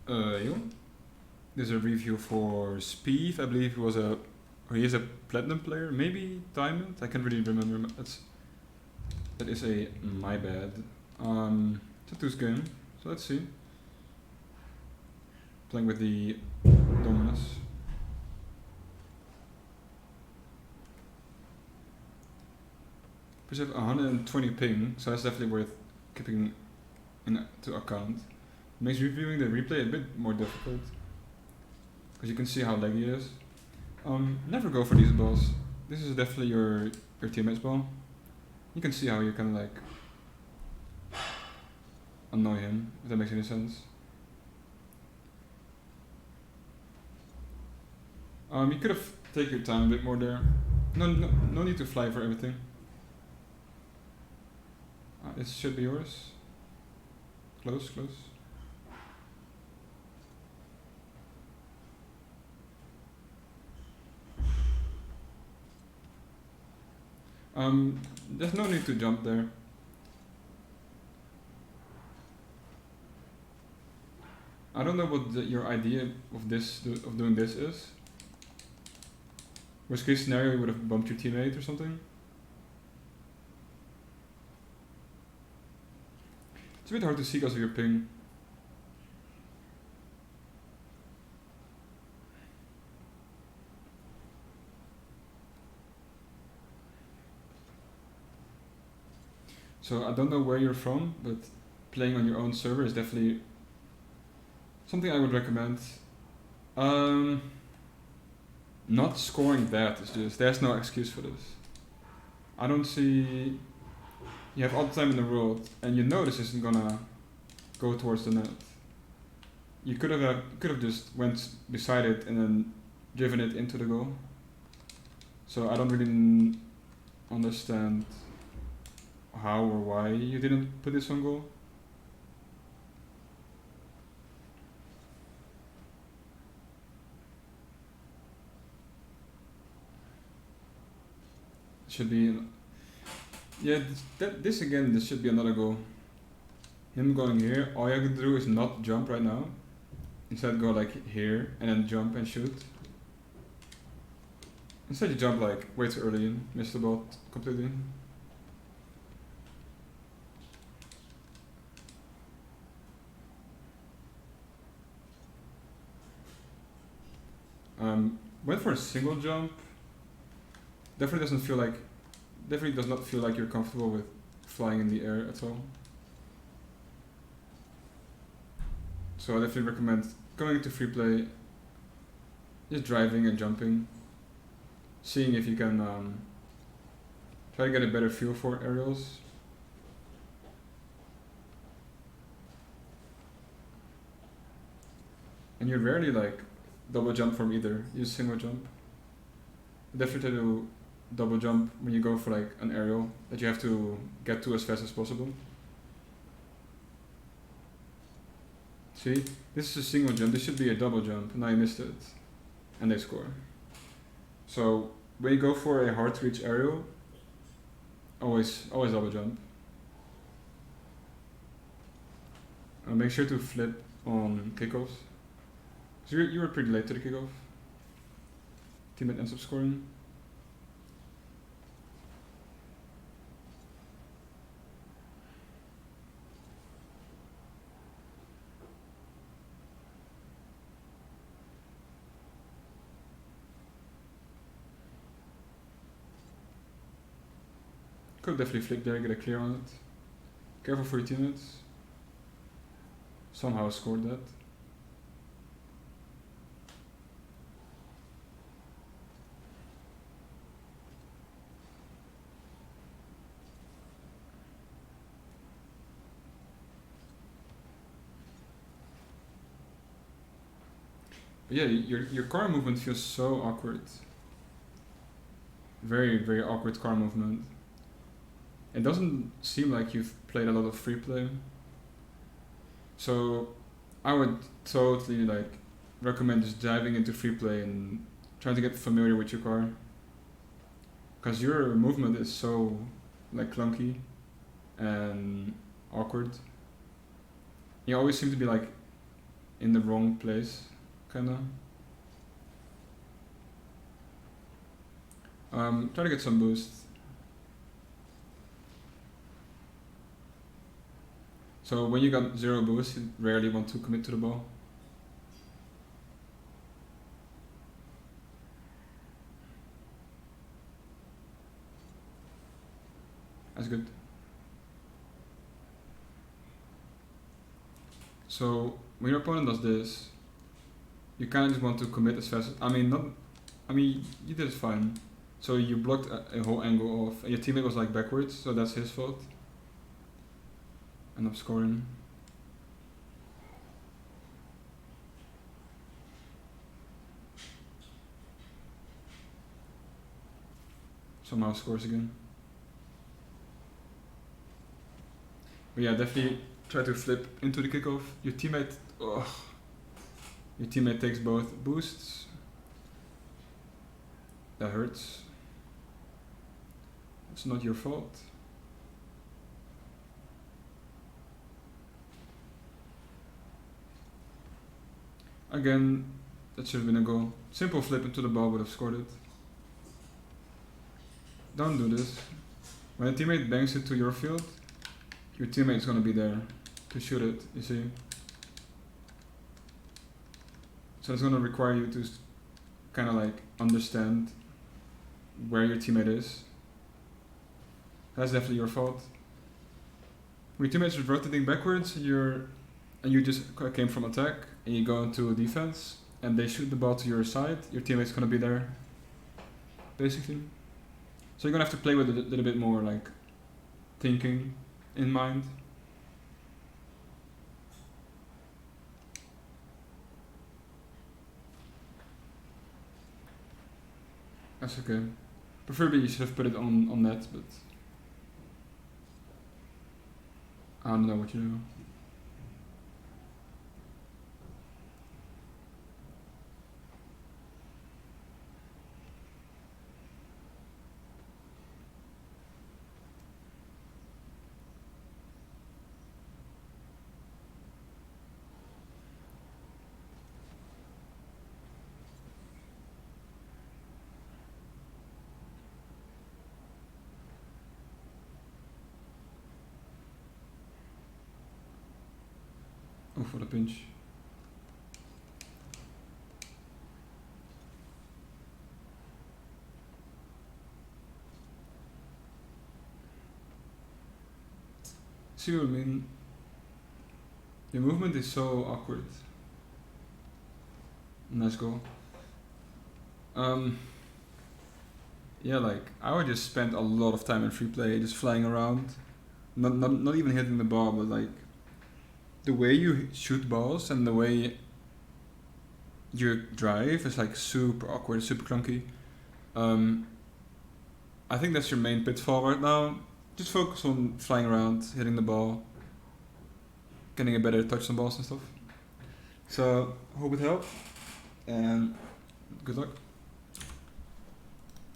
Yo. There's a review for Speev. I believe he is a platinum player, maybe diamond. I can't really remember. That is a my bad. It's a twos game, so let's see. Playing with the Dominus. We have 120 ping, so that's definitely worth keeping into account. Makes reviewing the replay a bit more difficult, because you can see how laggy it is. Never go for these balls. This is definitely your teammate's ball. You can see how you can like annoy him, if that makes any sense. You could have taken your time a bit more there. No need to fly for everything. This should be yours. Close. There's no need to jump there. I don't know what your idea of doing this is. Worst case scenario, you would have bumped your teammate or something. It's a bit hard to see because of your ping. So I don't know where you're from, but playing on your own server is definitely something I would recommend. Not scoring that is just, there's no excuse for this. I don't see, you have all the time in the world and you know this isn't gonna go towards the net. You could have just went beside it and then driven it into the goal. So I don't really understand how or why you didn't put this on goal. Should be, yeah. This again. This should be another goal. Him going here. All you have to do is not jump right now. Instead, go like here and then jump and shoot. Instead, you jump like way too early and miss the ball completely. Went for a single jump. Definitely does not feel like you're comfortable with flying in the air at all. So I definitely recommend going into free play, just driving and jumping, seeing if you can try to get a better feel for aerials. And you rarely like double jump from either, use single jump. Definitely do double jump when you go for like an aerial that you have to get to as fast as possible. See, this is a single jump, this should be a double jump, and I missed it. And they score. So when you go for a hard to reach aerial, always double jump. Make sure to flip on kickoffs. So you were pretty late to the kickoff. Teammate ends up scoring. Could definitely flick there, get a clear on it. Careful for your teammates. Somehow scored that. But yeah, your car movement feels so awkward. Very awkward car movement. It doesn't seem like you've played a lot of free play. So I would totally like recommend just diving into free play and trying to get familiar with your car. Because your movement is so like clunky and awkward. You always seem to be like in the wrong place, kinda. Try to get some boost. So when you got 0 boost, you rarely want to commit to the ball. That's good. So when your opponent does this, you kind of just want to commit as fast as, you did it fine. So you blocked a whole angle off, and your teammate was like backwards, so that's his fault. End up scoring. Somehow scores again. But yeah, definitely try to flip into the kickoff. Your teammate takes both boosts. That hurts. It's not your fault. Again, that should have been a goal. Simple flip into the ball would have scored it. Don't do this. When a teammate bangs it to your field, your teammate's gonna be there to shoot it, you see? So it's gonna require you to kind of like understand where your teammate is. That's definitely your fault. When your teammate's rotating backwards, and you just came from attack, and you go into defense, and they shoot the ball to your side, your teammate's gonna be there, basically. So you're gonna have to play with it a little bit more, like thinking in mind. That's okay. Preferably you should have put it on net, but I don't know what you do. Oh, for the pinch. See what I mean? Your movement is so awkward. Nice goal. Yeah, like I would just spend a lot of time in free play just flying around, not even hitting the ball, but like the way you shoot balls and the way you drive is like super awkward, super clunky. I think that's your main pitfall right now. Just focus on flying around, hitting the ball, getting a better touch on balls and stuff. So hope it helped, and good luck.